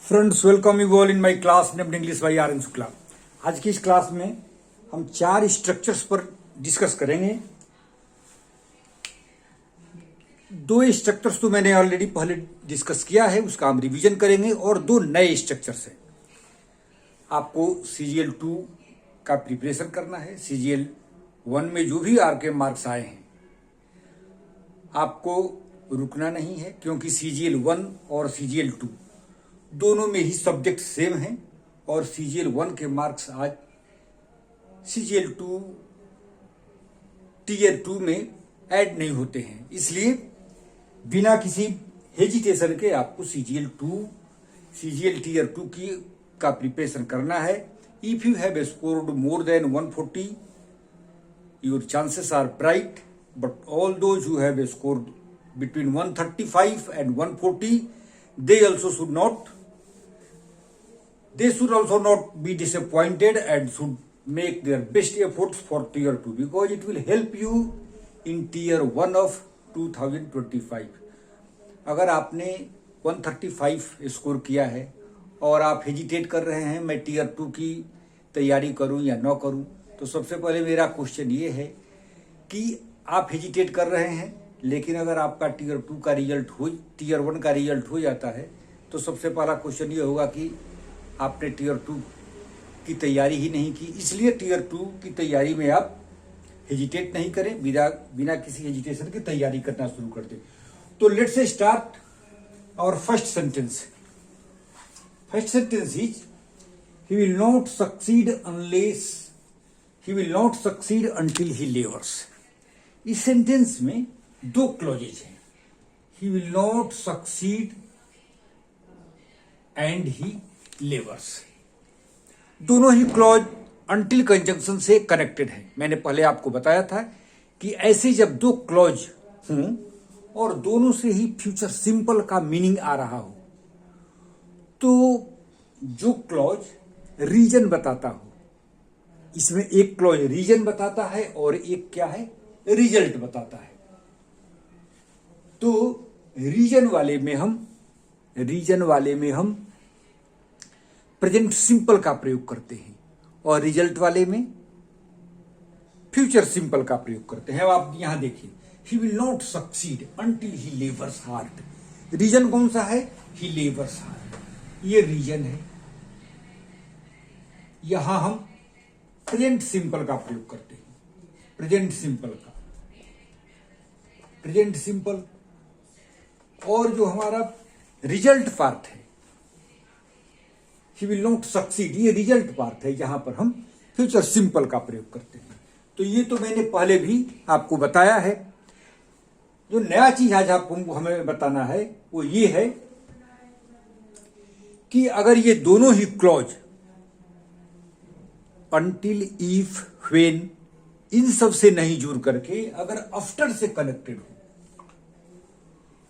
Friends, welcome you all in my class named English by R N Shukla. आज की इस class में हम 4 स्ट्रक्चर्स पर डिस्कस करेंगे। 2 स्ट्रक्चर्स तो मैंने ऑलरेडी पहले डिस्कस किया है, उसका हम रिवीजन करेंगे, और 2 नए स्ट्रक्चर्स हैं। आपको CGL 2 का प्रिपरेशन करना है। CGL 1 में जो भी आपके मार्क्स आए हैं आपको रुकना नहीं है, क्योंकि CGL 1 और CGL 2 दोनों में ही सब्जेक्ट सेम हैं और CGL 1 के मार्क्स आज CGL 2 टीयर 2 में ऐड नहीं होते हैं। इसलिए बिना किसी हेजिटेशन के आपको CGL 2 CGL टीयर 2 का प्रिपरेशन करना है। If you have scored more than 140 your chances are bright, but all those who have scored between 135 and 140 they should also not be disappointed and should make their best efforts for tier 2, because it will help you in tier 1 of 2025। अगर आपने 135 score किया है और आप hesitate कर रहे हैं मैं टीयर 2 की तैयारी करूं या न करूं, तो सबसे पहले मेरा क्वेश्चन ये है कि आप हेजिटेट कर रहे हैं, लेकिन अगर आपका टीयर 2 का रिजल्ट हो टीयर 1 का रिजल्ट हो जाता है तो सबसे पहला क्वेश्चन ये होगा कि आपने टीयर 2 की तैयारी ही नहीं की। इसलिए टीयर 2 की तैयारी में आप हेजिटेट नहीं करें, बिना किसी हेजिटेशन की तैयारी करना शुरू कर दें। तो let's start our first sentence. First sentence is he will not succeed until he labours. इस सेंटेंस में 2 क्लॉजेज हैं, he will not succeed and he labours. दोनों ही क्लॉज अंटिल कंजंक्शन से कनेक्टेड है। मैंने पहले आपको बताया था कि ऐसे जब 2 क्लॉज हों और दोनों से ही फ्यूचर सिंपल का मीनिंग आ रहा हो, तो जो क्लॉज रीजन बताता हो, इसमें एक क्लॉज रीजन बताता है और एक क्या है, रिजल्ट बताता है। तो रीजन वाले में हम प्रेजेंट सिंपल का प्रयोग करते हैं और रिजल्ट वाले में फ्यूचर सिंपल का प्रयोग करते हैं। अब आप यहां देखिए, he will not succeed until he labours hard. Reason कौन सा है, ही लेवर्स हार्ड, ये रीजन है। यहां हम प्रेजेंट सिंपल का प्रयोग करते हैं, प्रेजेंट सिंपल। और जो हमारा रिजल्ट पार्ट है, ही विल नॉट सक्सीड, ये रिजल्ट पार्ट है, जहां पर हम फ्यूचर सिंपल का प्रयोग करते हैं। तो ये तो मैंने पहले भी आपको बताया है। जो नया चीज आज आपको हमें बताना है वो ये है कि अगर ये दोनों ही क्लॉज अंटिल, इफ, व्हेन, इन सब से नहीं जुड़ करके अगर आफ्टर से कनेक्टेड हो,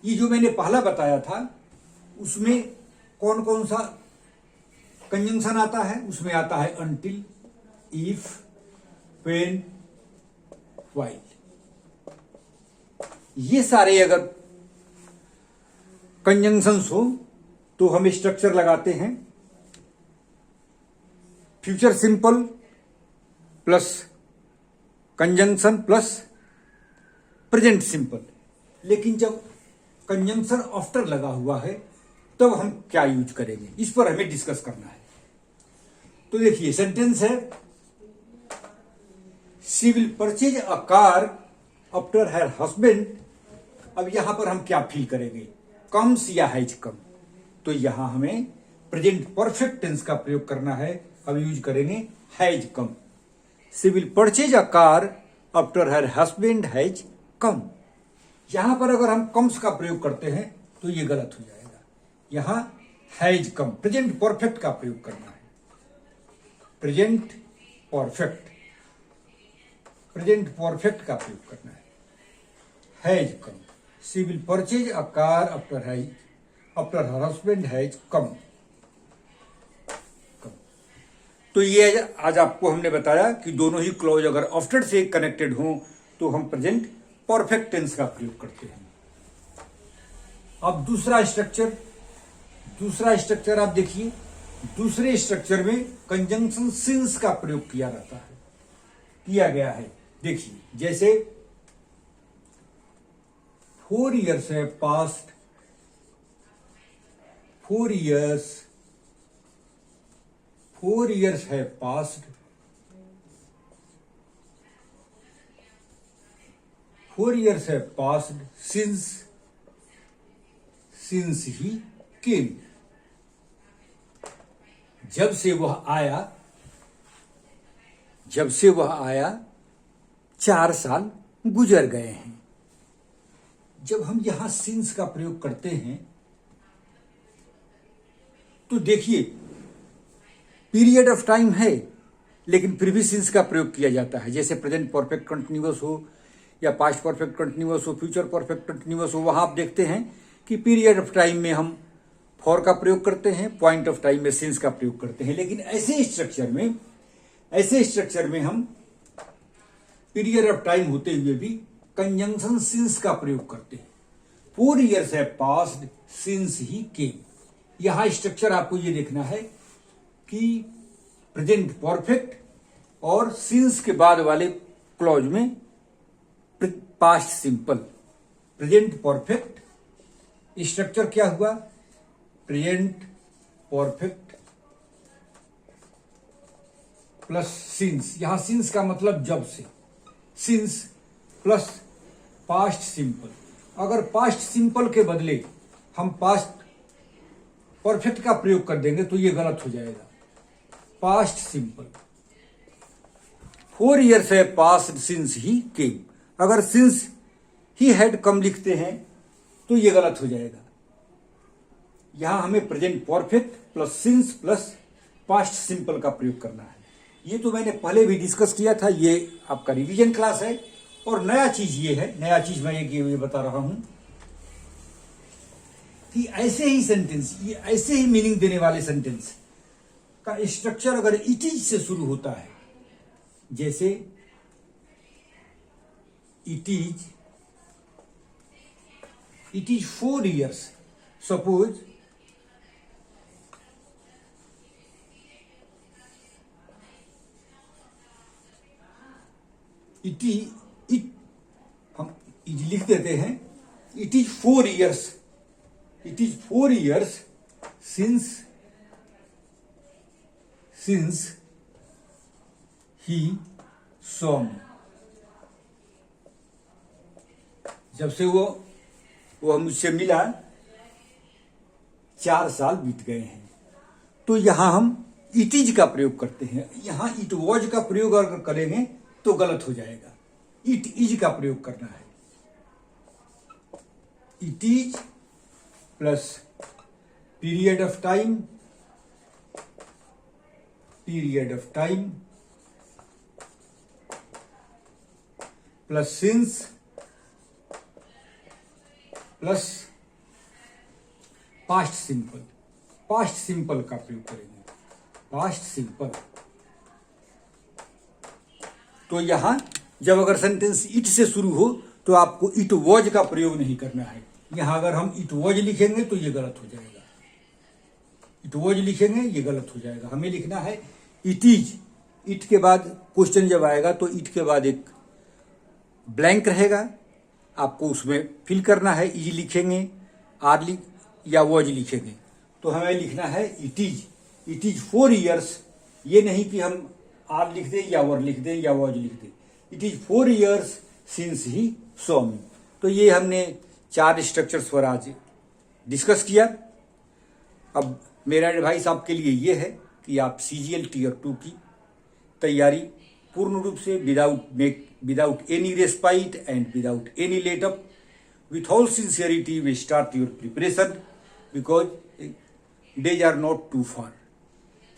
ये जो मैंने पहला बताया था उसमें कौन कौन सा कंजंक्शन आता है, उसमें आता है अंटिल, इफ, व्हेन, व्हाइल। ये सारे अगर कंजंक्शंस हो तो हम स्ट्रक्चर लगाते हैं future simple plus conjunction plus present simple. लेकिन जब कंजंक्शन आफ्टर लगा हुआ है तब हम क्या यूज करेंगे, इस पर हमें डिस्कस करना है। तो देखिए सेंटेंस है, she will purchase a car after her husband. अब यहां पर हम क्या फील करेंगे, कम्स या हैज कम। तो यहां हमें प्रेजेंट परफेक्ट टेंस का प्रयोग करना है। हम यूज करेंगे has come. She will purchase a car after her husband has come. यहां पर अगर हम कम्स का प्रयोग करते हैं तो ये गलत हो जाएगा। यहां हैज कम, प्रेजेंट परफेक्ट का प्रयोग करना है, प्रेजेंट परफेक्ट का प्रयोग करना है, has come. She will purchase a car after her husband has come. तो ये आज आपको हमने बताया कि दोनों ही क्लॉज अगर आफ्टर से कनेक्टेड हों तो हम प्रेजेंट परफेक्ट टेंस का प्रयोग करते हैं। अब दूसरा दूसरा स्ट्रक्चर आप देखिए, दूसरे स्ट्रक्चर में कंजंक्शन सिंस का प्रयोग किया गया है। देखिए, जैसे 4 years have passed, 4 years have passed, 4 years have passed since he came. जब से वह आया 4 साल गुजर गए हैं। जब हम यहां सिंस का प्रयोग करते हैं तो देखिए, पीरियड ऑफ टाइम है लेकिन फिर भी सिंस का प्रयोग किया जाता है। जैसे प्रेजेंट परफेक्ट कंटिन्यूअस हो या पास्ट परफेक्ट कंटिन्यूअस हो, फ्यूचर परफेक्ट कंटिन्यूअस हो, वहां आप देखते हैं कि पीरियड ऑफ टाइम में हम फॉर का प्रयोग करते हैं, पॉइंट ऑफ टाइम में सिंस का प्रयोग करते हैं। लेकिन ऐसे स्ट्रक्चर में हम पीरियड ऑफ टाइम होते हुए भी कंजंक्शन सिंस का प्रयोग करते हैं। 4 years have passed since he came। यहां स्ट्रक्चर आपको ये देखना है कि प्रेजेंट परफेक्ट और सिंस के बाद वाले क्लॉज में past simple. Present perfect structure क्या हुआ? Present perfect plus since. यहां सिंस का मतलब जब से, सिंस प्लस पास्ट सिंपल। अगर पास्ट सिंपल के बदले हम पास्ट परफेक्ट का प्रयोग कर देंगे तो ये गलत हो जाएगा। Past simple, 4 years have passed since he came। अगर सिंस ही हैड कम लिखते हैं तो ये गलत हो जाएगा। यहां हमें present perfect plus since plus past simple का प्रयोग करना है। ये तो मैंने पहले भी डिस्कस किया था, ये आपका रिवीजन क्लास है। और नया चीज ये है, नया चीज मैं ये बता रहा हूं कि ऐसे ही सेंटेंस, ये ऐसे ही मीनिंग देने वाले सेंटेंस का स्ट्रक्चर अगर इट इज से शुरू होता है, जैसे इट इज 4 years, सपोज हम लिख देते हैं, it is 4 years since he saw me। जब से वो मुझसे मिला 4 साल बीत गए हैं। तो यहां हम इट इज का प्रयोग करते हैं। यहां इट वॉज का प्रयोग अगर करेंगे तो गलत हो जाएगा। इट इज का प्रयोग करना है। It is plus period of time plus since plus past simple का प्रयोग करेंगे। Past simple. तो यहां जब अगर सेंटेंस इट से शुरू हो तो आपको इट वॉज का प्रयोग नहीं करना है। यहां अगर हम इट वॉज लिखेंगे तो ये गलत हो जाएगा। इट वॉज लिखेंगे ये गलत हो जाएगा। हमें लिखना है इट इज। इट के बाद क्वेश्चन जब आएगा तो इट के बाद एक ब्लैंक रहेगा, आपको उसमें फिल करना है। इज लिखेंगे, आर या वॉज लिखेंगे। तो हमें लिखना है इट इज 4 years। ये नहीं कि हम आर लिख दें या वर लिख दें या वॉज लिख दें। It is 4 years since he saw me। तो ये हमने 4 स्ट्रक्चर्स पर आज डिस्कस किया। अब मेरा एडवाइस आपके लिए ये है कि आप CGL Tier 2 की तैयारी पूर्ण रूप से without any respite and without any let up, with all sincerity we start your preparation because days are not too far.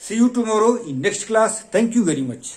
See you tomorrow in next class. Thank you very much.